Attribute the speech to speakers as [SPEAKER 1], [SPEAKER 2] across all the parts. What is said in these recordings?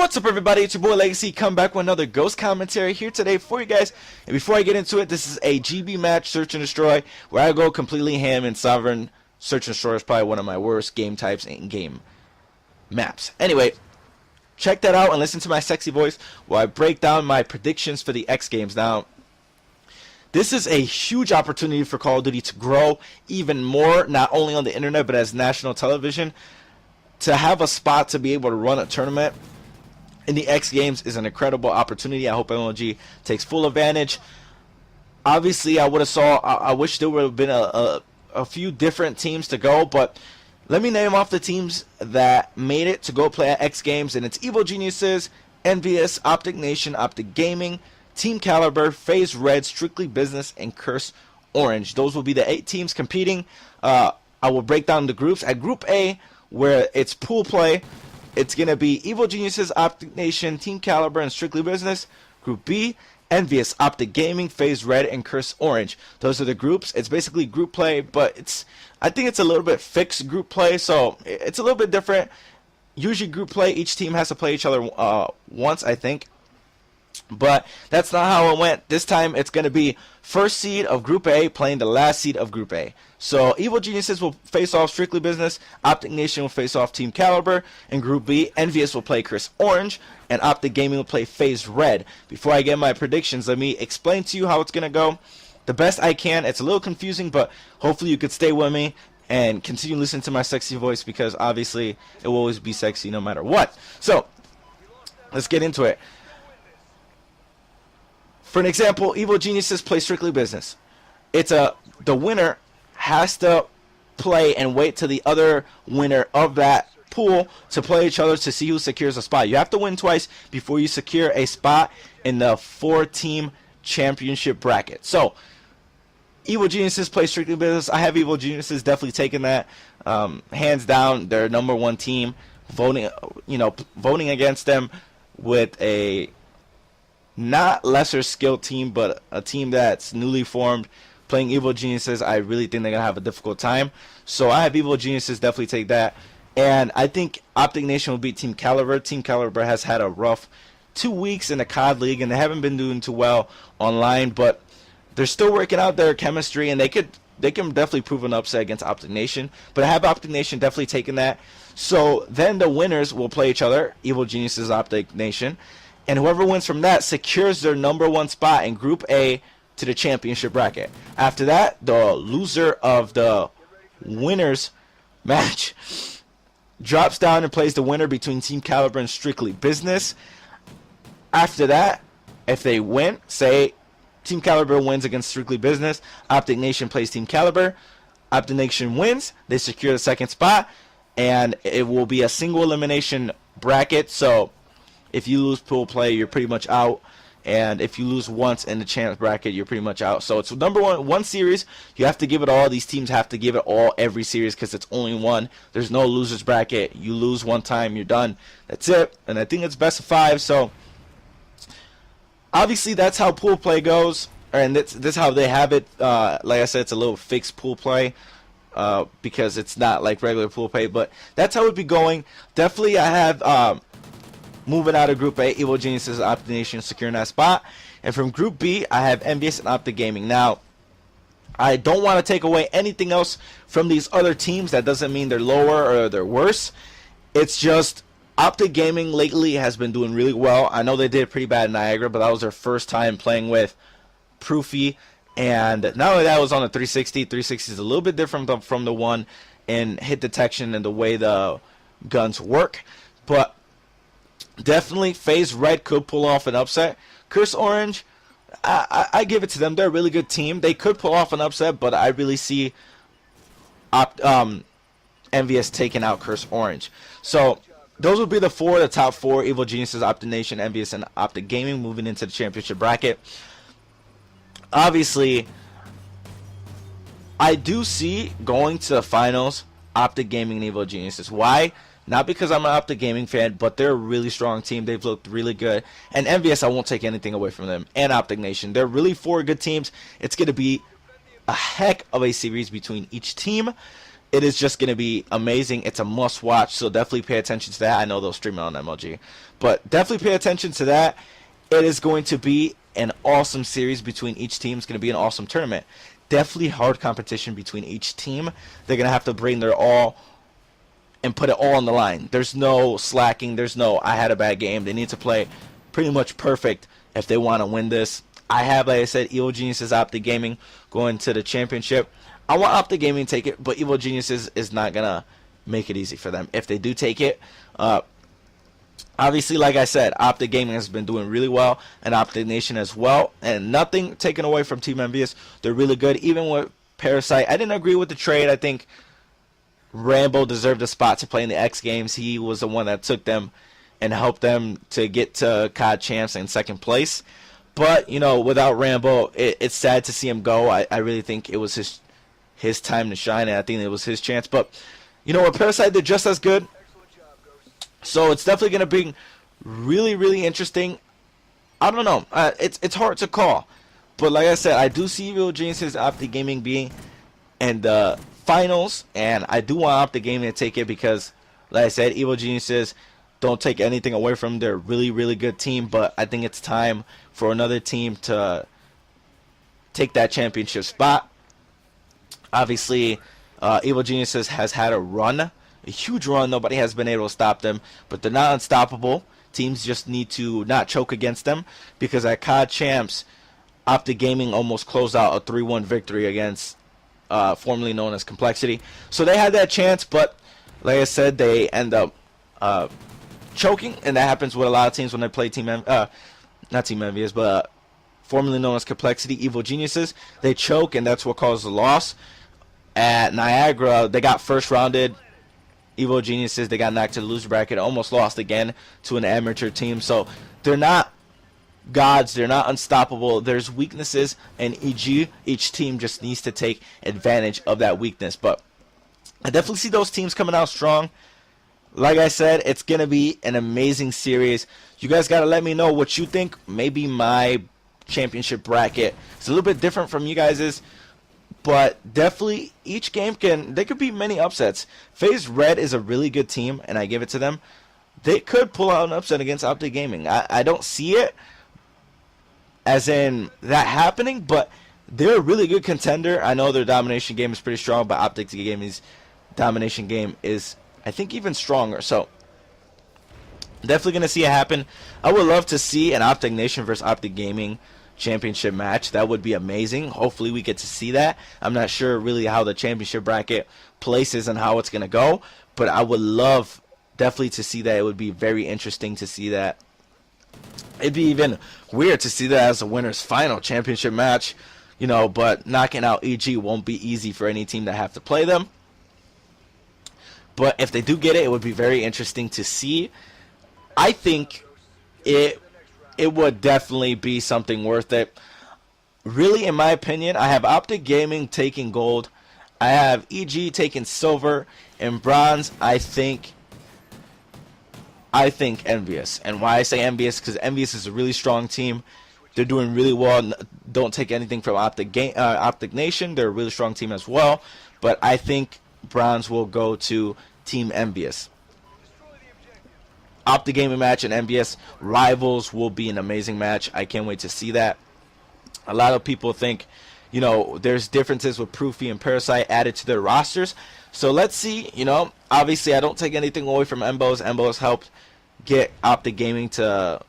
[SPEAKER 1] What's up, everybody? It's your boy Legacy, come back with another Ghost commentary here today for you guys. And before I get into it, this is a GB match, Search and Destroy, where I go completely ham in Sovereign. Search and Destroy is probably one of my worst game types in game maps. Anyway, check that out and listen to my sexy voice while I break down my predictions for the X Games. Now, this is a huge opportunity for Call of Duty to grow even more, not only on the internet but as national television. To have a spot to be able to run a tournament in the X Games is an incredible opportunity. I hope MLG takes full advantage. Obviously, I wish there would have been a few different teams to go, but let me name off the teams that made it to go play at X Games, and it's Evil Geniuses, Envious, Optic Nation, Optic Gaming, Team Caliber, FaZe Red, Strictly Business, and Curse Orange. Those will be the 8 teams competing. I will break down the groups. At Group A, where it's pool play, it's going to be Evil Geniuses, Optic Nation, Team Caliber, and Strictly Business. Group B, Envious, Optic Gaming, FaZe Red, and Curse Orange. Those are the groups. It's basically group play, but I think it's a little bit fixed group play, so it's a little bit different. Usually group play, each team has to play each other once, I think. But that's not how it went. This time it's going to be first seed of Group A playing the last seed of Group A. So Evil Geniuses will face off Strictly Business, Optic Nation will face off Team Caliber, and Group B, Envious will play Curse Orange, and Optic Gaming will play FaZe Red. Before I get my predictions, let me explain to you how it's going to go the best I can. It's a little confusing, but hopefully you could stay with me and continue listening to my sexy voice, because obviously it will always be sexy no matter what. So let's get into it. For an example, Evil Geniuses play Strictly Business. The winner has to play and wait till the other winner of that pool to play each other to see who secures a spot. You have to win twice before you secure a spot in the 4-team championship bracket. So, Evil Geniuses play Strictly Business. I have Evil Geniuses definitely taking that hands down. They're #1 team. Voting against them with a not lesser skilled team, but a team that's newly formed, playing Evil Geniuses, I really think they're going to have a difficult time. So I have Evil Geniuses definitely take that. And I think Optic Nation will beat Team Caliber. Team Caliber has had a rough 2 weeks in the COD League, and they haven't been doing too well online, but they're still working out their chemistry, and they can definitely prove an upset against Optic Nation. But I have Optic Nation definitely taking that. So then the winners will play each other, Evil Geniuses, Optic Nation. And whoever wins from that secures their #1 spot in Group A to the championship bracket. After that, the loser of the winners match drops down and plays the winner between Team Caliber and Strictly Business. After that, if they win, say Team Caliber wins against Strictly Business, Optic Nation plays Team Caliber. Optic Nation wins, they secure the 2nd spot, and it will be a single elimination bracket. So if you lose pool play, you're pretty much out. And if you lose once in the chance bracket, you're pretty much out. So it's one series. You have to give it all. These teams have to give it all every series because it's only one. There's no losers bracket. You lose one time, you're done. That's it. And I think it's best of 5. So obviously that's how pool play goes. And that's how they have it. Like I said, it's a little fixed pool play because it's not like regular pool play. But that's how it would be going. Definitely I have moving out of Group A, Evil Geniuses, Optic Nation securing that spot. And from Group B, I have Envious and Optic Gaming. Now, I don't want to take away anything else from these other teams. That doesn't mean they're lower or they're worse. It's just Optic Gaming lately has been doing really well. I know they did pretty bad in Niagara, but that was their first time playing with Proofy. And not only that, it was on the 360. 360 is a little bit different from the one in hit detection and the way the guns work. But definitely, FaZe Red could pull off an upset. Curse Orange, I give it to them. They're a really good team. They could pull off an upset, but I really see Envious taking out Curse Orange. So those would be the top four: Evil Geniuses, Optic Nation, Envious, and Optic Gaming moving into the championship bracket. Obviously, I do see going to the finals Optic Gaming and Evil Geniuses. Why? Not because I'm an Optic Gaming fan, but they're a really strong team. They've looked really good. And Envious, I won't take anything away from them. And Optic Nation. They're really 4 good teams. It's going to be a heck of a series between each team. it is just going to be amazing. It's a must watch, so definitely pay attention to that. I know they'll stream it on MLG, but definitely pay attention to that. It is going to be an awesome series between each team. It's going to be an awesome tournament. Definitely hard competition between each team. They're going to have to bring their all and put it all on the line. There's no slacking. There's no I had a bad game. They need to play pretty much perfect if they want to win this. I have, like I said, Evil Geniuses, Optic Gaming going to the championship. I want Optic Gaming to take it, but Evil Geniuses is not going to make it easy for them. If they do take it, obviously, like I said, Optic Gaming has been doing really well, and Optic Nation as well. And nothing taken away from Team Envious. They're really good. Even with Parasite, I didn't agree with the trade. I think Rambo deserved a spot to play in the X Games. He was the one that took them and helped them to get to COD Champs in second place. But, you know, without Rambo, it's sad to see him go. I really think it was his time to shine, and I think it was his chance. But, you know, with Parasite, they're just as good. So it's definitely going to be really, really interesting. I don't know. It's hard to call. But like I said, I do see Evil Geniuses Optic Gaming being in the finals. And I do want Optic Gaming to take it because, like I said, Evil Geniuses don't take anything away from them. They're a really, really good team. But I think it's time for another team to take that championship spot. Obviously, Evil Geniuses has had a run, a huge run. Nobody has been able to stop them, but they're not unstoppable. Teams just need to not choke against them, because at COD Champs, Optic Gaming almost closed out a 3-1 victory against formerly known as Complexity. So they had that chance, but like I said, they end up choking, and that happens with a lot of teams when they play not Team Envious, but formerly known as Complexity, Evil Geniuses. They choke, and that's what caused the loss. At Niagara, they got first rounded. Evil Geniuses, they got knocked to the loser bracket, almost lost again to an amateur team. So they're not gods, they're not unstoppable. There's weaknesses, and each team just needs to take advantage of that weakness. But I definitely see those teams coming out strong. Like I said, it's going to be an amazing series. You guys got to let me know what you think. Maybe my championship bracket is a little bit different from you guys's, but definitely each game there could be many upsets. FaZe Red is a really good team, and I give it to them. They could pull out an upset against Optic Gaming. I don't see it as in that happening, but they're a really good contender. I know their domination game is pretty strong, but Optic Gaming's domination game is, I think, even stronger. So definitely going to see it happen. I would love to see an Optic Nation versus Optic Gaming championship match. That would be amazing. Hopefully we get to see that. I'm not sure really how the championship bracket places and how it's going to go, but I would love definitely to see that. It would be very interesting to see that. It'd be even weird to see that as a winner's final championship match, you know, but knocking out EG won't be easy for any team that have to play them. But if they do get it, it would be very interesting to see. I think it would definitely be something worth it. Really, in my opinion, I have Optic Gaming taking gold. I have EG taking silver. And bronze, I think Envious. And why I say Envious, because Envious is a really strong team. They're doing really well. Don't take anything from Optic Nation. They're a really strong team as well. But I think bronze will go to Team Envious. Optic Gaming match and Envious rivals will be an amazing match. I can't wait to see that. A lot of people think, you know, there's differences with Proofy and Parasite added to their rosters. So let's see, you know, obviously I don't take anything away from Embos. Embos helped get Optic Gaming to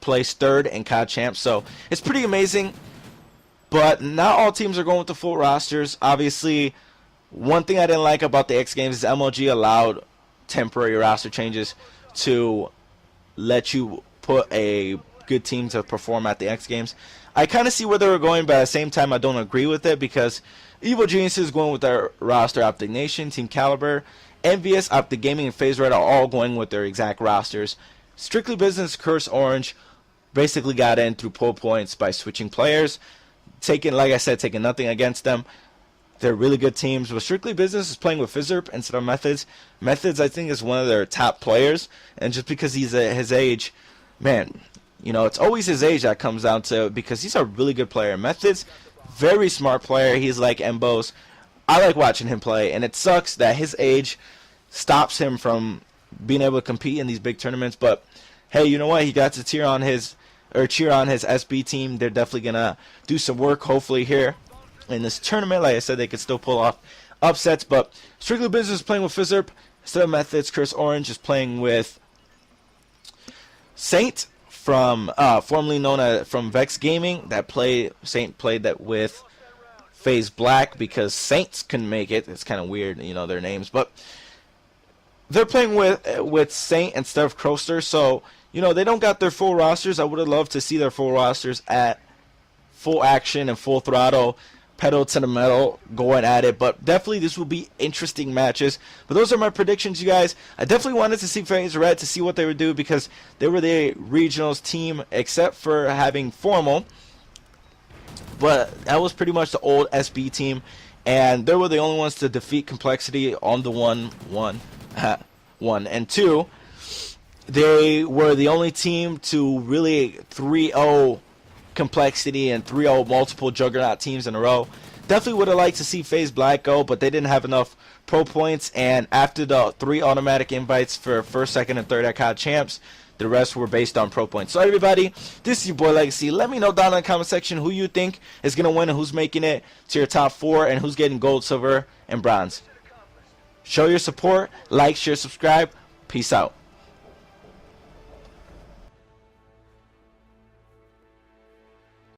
[SPEAKER 1] place third in COD Champs. So it's pretty amazing. But not all teams are going with the full rosters. Obviously, one thing I didn't like about the X Games is MLG allowed temporary roster changes to let you put a good team to perform at the X Games. I kind of see where they were going, but at the same time, I don't agree with it, because Evil Geniuses is going with their roster. Optic Nation, Team Caliber, Envious, Optic Gaming, and FaZe Red are all going with their exact rosters. Strictly Business, Curse Orange basically got in through pull points by switching players. Like I said, taking nothing against them. They're really good teams. But Strictly Business is playing with Fizzerp instead of Methods. Methods, I think, is one of their top players. And just because he's at his age, man, you know, it's always his age that comes down to, because he's a really good player. Methods, very smart player. He's like Embos. I like watching him play, and it sucks that his age stops him from being able to compete in these big tournaments. But hey, you know what? He got to cheer on his SB team. They're definitely gonna do some work, hopefully, here in this tournament. Like I said, they could still pull off upsets. But Strictly Business is playing with Fizzerp. Instead of Methods, Chris Orange is playing with Saint from formerly known as from Vex Gaming. Saint played that with FaZe Black because Saints couldn't make it. It's kind of weird, you know, their names, but they're playing with Saint instead of Croster. So, you know, they don't got their full rosters. I would have loved to see their full rosters at full action and full throttle, pedal to the metal, going at it. But definitely this will be interesting matches. But those are my predictions, you guys. I definitely wanted to see FaZe Red to see what they would do because they were the regionals team except for having Formal. But that was pretty much the old SB team, and they were the only ones to defeat Complexity on the 1 and 2. They were the only team to really 3-0 Complexity and 3-0 multiple Juggernaut teams in a row. Definitely would have liked to see FaZe Black go, but they didn't have enough pro points, and after the 3 automatic invites for first, second, and third at COD Champs, the rest were based on pro points. So everybody, this is your boy Legacy. Let me know down in the comment section who you think is going to win and who's making it to your top 4 and who's getting gold, silver, and bronze. Show your support, like, share, subscribe. Peace out.